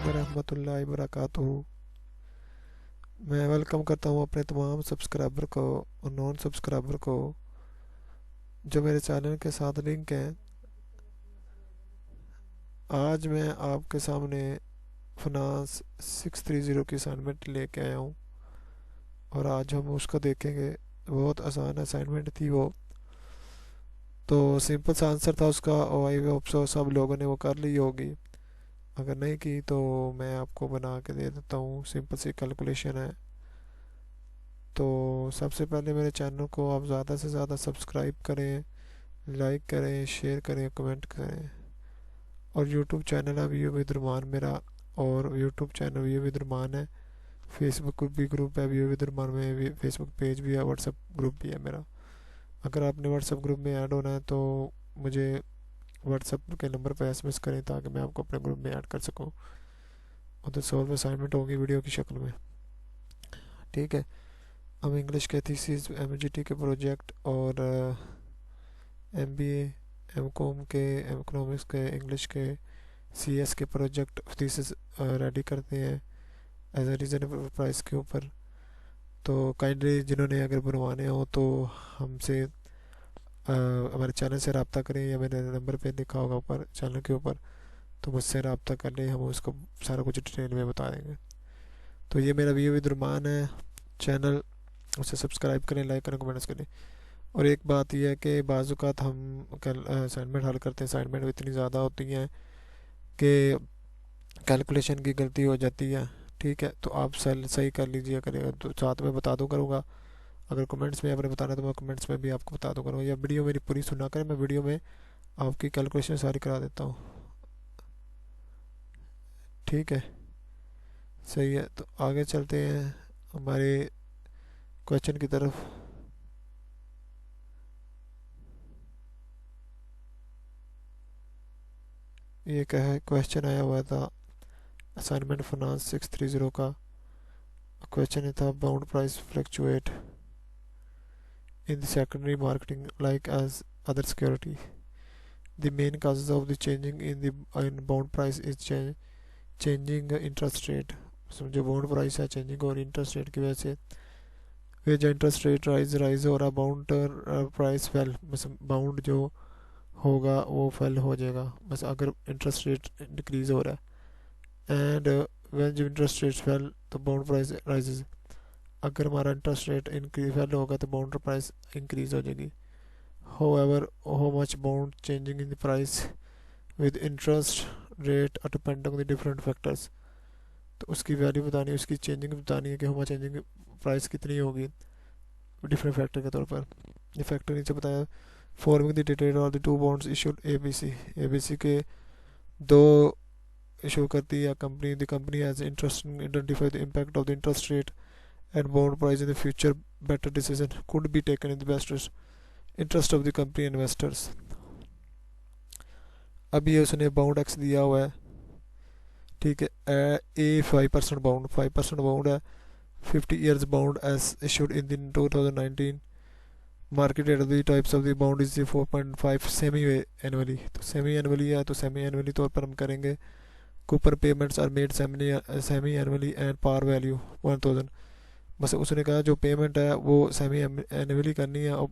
वरहमतुल्लाहि वबरकातुहू। मैं वेलकम करता हूँ अपने तमाम सब्सक्राइबर को और नॉन सब्सक्राइबर को जो मेरे चैनल के साथ लिंक हैं। आज मैं आपके सामने फाइनेंस 630 की असाइनमेंट लेके आया हूँ और आज हम उसको देखेंगे। बहुत आसान असाइनमेंट थी वो, तो सिंपल सा आंसर था उसका और आई होप सो सब लोगों ने वो कर ली होगी। अगर नहीं की तो मैं आपको बना के दे देता हूँ। सिंपल सी कैलकुलेशन है। तो सबसे पहले मेरे चैनल को आप ज़्यादा से ज़्यादा सब्सक्राइब करें, लाइक करें, शेयर करें, कमेंट करें। और यूट्यूब चैनल है व्यू विद रुमान मेरा, और यूट्यूब चैनल व्यू विद रुमान है। फेसबुक भी ग्रुप है व्यू विद रुमान में, फेसबुक पेज भी है, व्हाट्सएप ग्रुप भी है मेरा। अगर आपने व्हाट्सएप ग्रुप में ऐड होना है तो मुझे व्हाट्सएप के नंबर पर एसएमएस करें ताकि मैं आपको अपने ग्रुप में ऐड कर सकूं। उधर सॉल्व असाइनमेंट होगी वीडियो की शक्ल में, ठीक है। हम इंग्लिश के थीसिस, एमजीटी के प्रोजेक्ट और एमबीए, एमकॉम के, इकोनॉमिक्स के, इंग्लिश के, सीएस के प्रोजेक्ट थीसिस रेडी करते हैं एज ए रीजनेबल प्राइस के ऊपर। तो काइंडली जिन्होंने अगर बनवाने हो तो हमसे हमारे चैनल से रब्ता करें या मेरे नंबर पे लिखा होगा ऊपर चैनल के ऊपर, तो मुझसे रब्ता कर लें, हम उसको सारा कुछ डिटेल में बता देंगे। तो ये मेरा व्यू विद रुमान है चैनल, उसे सब्सक्राइब करें, लाइक करें, कमेंट्स करें। और एक बात यह है कि बाज़ औक़ात हम असाइनमेंट हल करते हैं, असाइनमेंट इतनी ज़्यादा होती हैं कि कैलकुलेशन की गलती हो जाती है, ठीक है। तो आप सही कर लीजिए करेगा, तो साथ में बता दो करूँगा। अगर कमेंट्स में आपने बताना तो मैं कमेंट्स में भी आपको बता दो करूँगा, या वीडियो मेरी पूरी सुना करें, मैं वीडियो में आपकी कैलकुलेशन सारी करा देता हूँ, ठीक है। सही है, तो आगे चलते हैं हमारे क्वेश्चन की तरफ। ये क्या है, क्वेश्चन आया हुआ था असाइनमेंट फाइनेंस 630 का। क्वेश्चन ये था, bond price fluctuate in the secondary marketing like as other security. The main causes of the changing in bond price is changing interest rate. जो बाउंड प्राइस है चेंजिंग और interest rate की वजह से, वे जो इंटरेस्ट रेट राइज हो रहा, bound price fail, मतलब बाउंड जो होगा वो फेल हो जाएगा, बस अगर इंटरेस्ट रेट इंक्रीज हो रहा है। एंड व्हेन जब इंटरेस्ट रेट फेल तो बाउंड प्राइस राइजेज। अगर हमारा इंटरेस्ट रेट इंक्रीज फेल होगा तो बाउंड प्राइस इंक्रीज हो जाएगी। However how much bound changing in the price with interest rate are depend on the different factors. तो उसकी वैल्यू बतानी है, उसकी चेंजिंग बतानी है कि हाउ मच चेंजिंग प्राइस कितनी होगी डिफरेंट फैक्टर के तौर पर। ये फैक्टर नीचे बताया। फॉर्मिंग द डिटेल और the two bonds issued ABC के दो इशू करती है company. The company has interest in identify the impact of the interest rate and bond price in the future. Better decision could be taken in the best interest of the company investors. अभी उसने bound x दिया हुआ है, ठीक है। ए 5% bound, 5% bound है। 50 years bound as issued in the 2019 market rate of the types of the bond is 4.5 semi annually। तो semi annually है, तो सेमी एनुअली तौर पर हम करेंगे। Coupon payments are made semi annually and par value 1000। बस उसने कहा जो पेमेंट है वो सेमी एनुअली करनी है और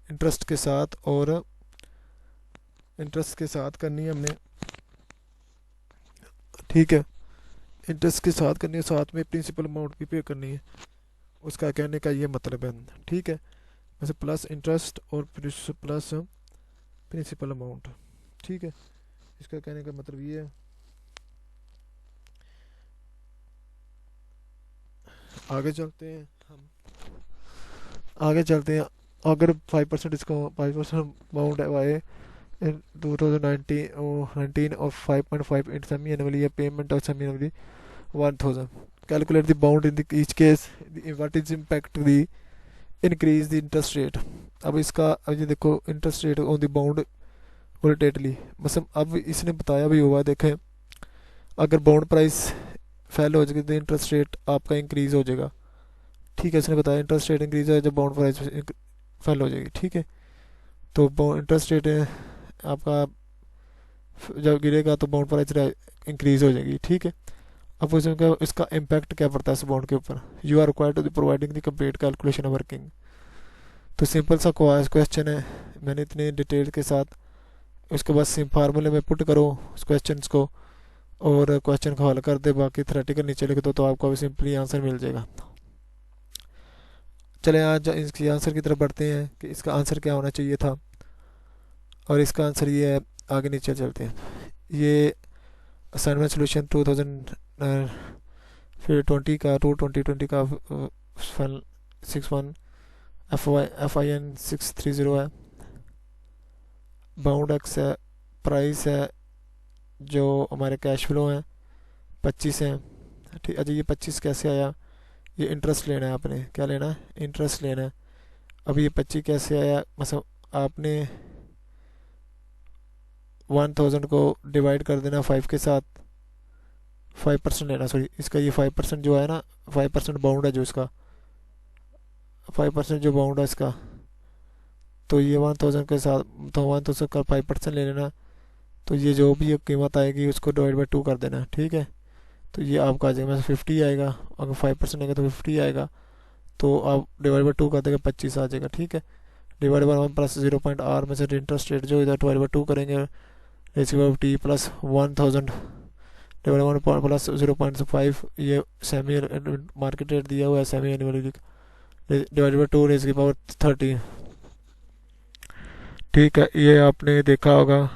इंटरेस्ट के साथ, और इंटरेस्ट के साथ करनी है हमने, ठीक है। इंटरेस्ट के साथ करनी है, साथ में प्रिंसिपल अमाउंट भी पे करनी है। उसका कहने का ये मतलब है, ठीक है। वैसे प्लस इंटरेस्ट और प्लस प्रिंसिपल अमाउंट, ठीक है। इसका कहने का मतलब ये है। आगे चलते हैं हम, आगे चलते हैं। अगर 5% इसका 5% अमाउंट है वाई 2019 और 5.5 इन सेमी एनुअली पेमेंट और semi annually 1000। Calculate the bound in each case, what is impact the increase the interest rate. अब इसका अब ये देखो, interest rate on the bound volatility, मतलब अब इसने बताया भी हुआ, देखें अगर बाउंड प्राइस फेल हो जाएगी तो इंटरेस्ट रेट आपका इंक्रीज हो जाएगा, ठीक है। इसने बताया इंटरेस्ट रेट इंक्रीज हो जब बाउंड प्राइस फेल हो जाएगी, ठीक है। तो इंटरेस्ट रेट आपका जब गिरेगा तो बॉन्ड प्राइस इंक्रीज हो जाएगी, ठीक है। अब उसमें इसका इम्पैक्ट क्या पड़ता है इस बॉन्ड के ऊपर। You are required to providing the complete calculation working. तो सिंपल सा क्वेश्चन है, मैंने इतने डिटेल के साथ उसके बाद सिम फार्मूले में पुट करो उस क्वेश्चन को और क्वेश्चन को हल कर दे, बाकी थ्योरेटिकल नीचे लिख दो तो आपको अभी सिंपली आंसर मिल जाएगा। चले आज इसके आंसर की तरफ बढ़ते हैं कि इसका आंसर क्या होना चाहिए था, और इसका आंसर ये है। आगे नीचे चलते हैं। ये असाइनमेंट सोल्यूशन 2020 का 2020 का FIN630 FIN630 है। बाउंड एक्स है, प्राइस है, जो हमारे कैश फ्लो हैं 25 हैं, ठीक। अच्छा ये 25 कैसे आया, ये इंटरेस्ट लेना है आपने, क्या लेना है, इंटरेस्ट लेना है। अब ये 25 कैसे आया, मतलब आपने 1000 को डिवाइड कर देना 5 के साथ, 5% लेना, सॉरी इसका ये 5% जो है ना, 5% बाउंड है जो इसका, 5% जो बाउंड है इसका, तो ये 1000 के साथ, तो 1000 का 5% ले लेना। तो ये जो भी कीमत आएगी उसको डिवाइड बाई 2 कर देना, ठीक है। तो ये आपका आ जाएगा, 50 आएगा, अगर 5% आएगा तो 50 आएगा, तो आप डिवाइड बाई 2 कर देंगे 25 आ जाएगा, ठीक है। डिवाइड बाई 1 प्लस 0.r में से इंटरेस्ट रेट जो इधर डिवाइड बाई 2 करेंगे, ratio T plus 1000 divide 1 plus 0.5, ये सेमी मार्केट रेट दिया हुआ है, semi annual divide by 2 raise की पावर 30, ठीक है। ये आपने देखा होगा।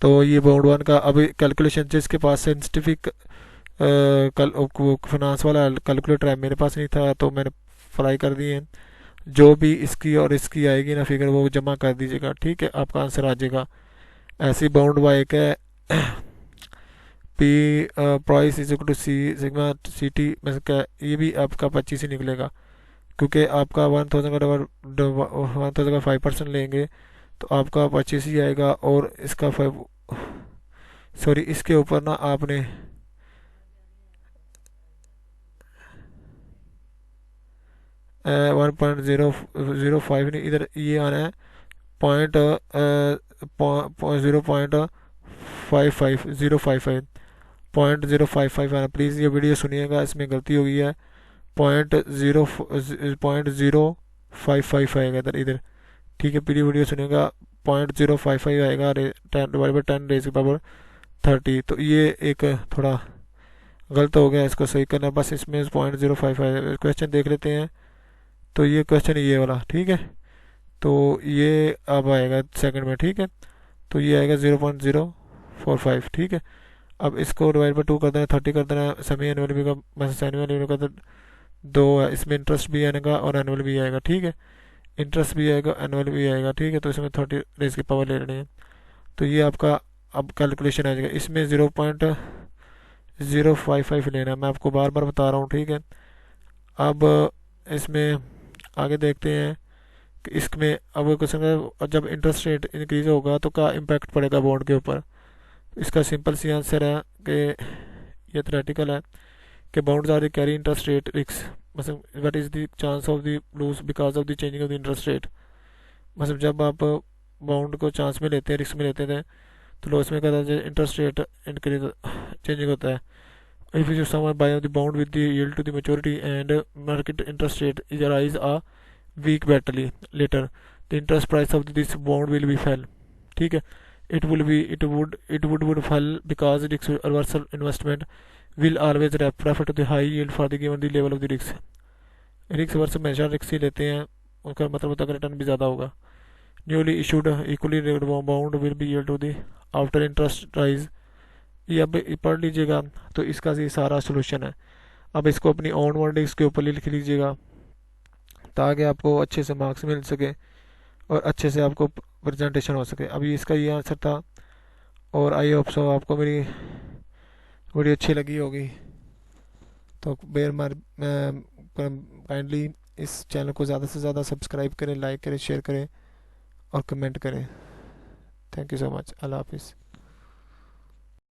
तो ये बाउंड वन का अभी कैलकुलेशन जिसके पास साइंटिफिक फाइनेंस वाला कैलकुलेटर है, मेरे पास नहीं था तो मैंने फ्राई कर दिए हैं। जो भी इसकी और इसकी आएगी ना फिगर वो जमा कर दीजिएगा, ठीक है, आपका आंसर आ जाएगा। ऐसी बाउंड वाई एक है P price is equal to C sigma C T में ये भी आपका 25 ही निकलेगा, क्योंकि आपका 1000 का 1000 का 5% लेंगे तो आपका 25 ही आएगा, और इसका 5 सॉरी इसके ऊपर ना आपने 1.005 नहीं, इधर ये आना है पॉइंट 0.055 आना। प्लीज़ ये वीडियो सुनिएगा, इसमें गलती हो गई है, 0.055 आएगा इधर इधर, ठीक है। पूरी वीडियो सुनिएगा, 0.055 आएगा, 10 डिवाइड बाई 10 रेज़ की पावर 30। तो ये एक थोड़ा गलत हो गया, इसको सही करना बस। इसमें 0.055 क्वेश्चन देख लेते हैं। तो ये क्वेश्चन ये वाला, ठीक है। तो ये अब आएगा सेकंड में, ठीक है। तो ये आएगा 0.045, ठीक है। अब इसको डिवाइड बाई 2 कर देना, 30 कर देना, सेमी एनुअल भी का सेमी एनुअल का 2 है, इसमें इंटरेस्ट भी आएगा और एनुअल भी आएगा, ठीक है। इंटरेस्ट भी आएगा, एनुअल भी आएगा, ठीक है। तो इसमें 30 रेज़ की पावर ले लेनी है। तो ये आपका अब कैलकुलेशन आ जाएगा। इसमें 0.055 लेना है, मैं आपको बार बार बता रहा हूँ, ठीक है। अब इसमें आगे देखते हैं कि इसमें अब क्वेश्चन जब इंटरेस्ट रेट इंक्रीज होगा तो क्या इम्पैक्ट पड़ेगा बॉन्ड के ऊपर। इसका सिंपल सी आंसर है कि ये थ्योरेटिकल है कि bounds are the carry interest rate risk, मतलब what is the chance of the lose because of the changing of the interest rate. मतलब जब आप बाउंड को चांस में लेते हैं, रिस्क में लेते थे, तो लॉस में कहता है इंटरेस्ट रेट इंक्रीज चेंजिंग होता है। If you some buy the bond with the yield to the maturity and market interest rate is arise a week badly later, the interest price of this bond will be fail, ठीक है। it would fall because risk reversal investment will always refer to the high yield for the given the level of the risk। Risk वर्स हमेशा risk ही लेते हैं, उनका मतलब होता है कि रिटर्न भी ज़्यादा होगा। Newly issued equally bound will B yield to the after interest rise. ये अब पढ़ लीजिएगा, तो इसका ये सारा सोल्यूशन है। अब इसको अपनी ऑन वर्डिंग्स के ऊपर लिख लीजिएगा ताकि आपको अच्छे से मार्क्स मिल सके और अच्छे से आपको प्रेजेंटेशन हो सके। अभी इसका ये आंसर था, और आई होप सो आपको मेरी वीडियो अच्छी लगी होगी। तो काइंडली इस चैनल को ज़्यादा से ज़्यादा सब्सक्राइब करें, लाइक करें, शेयर करें और कमेंट करें। Thank you so much. अल्लाह हाफिज़।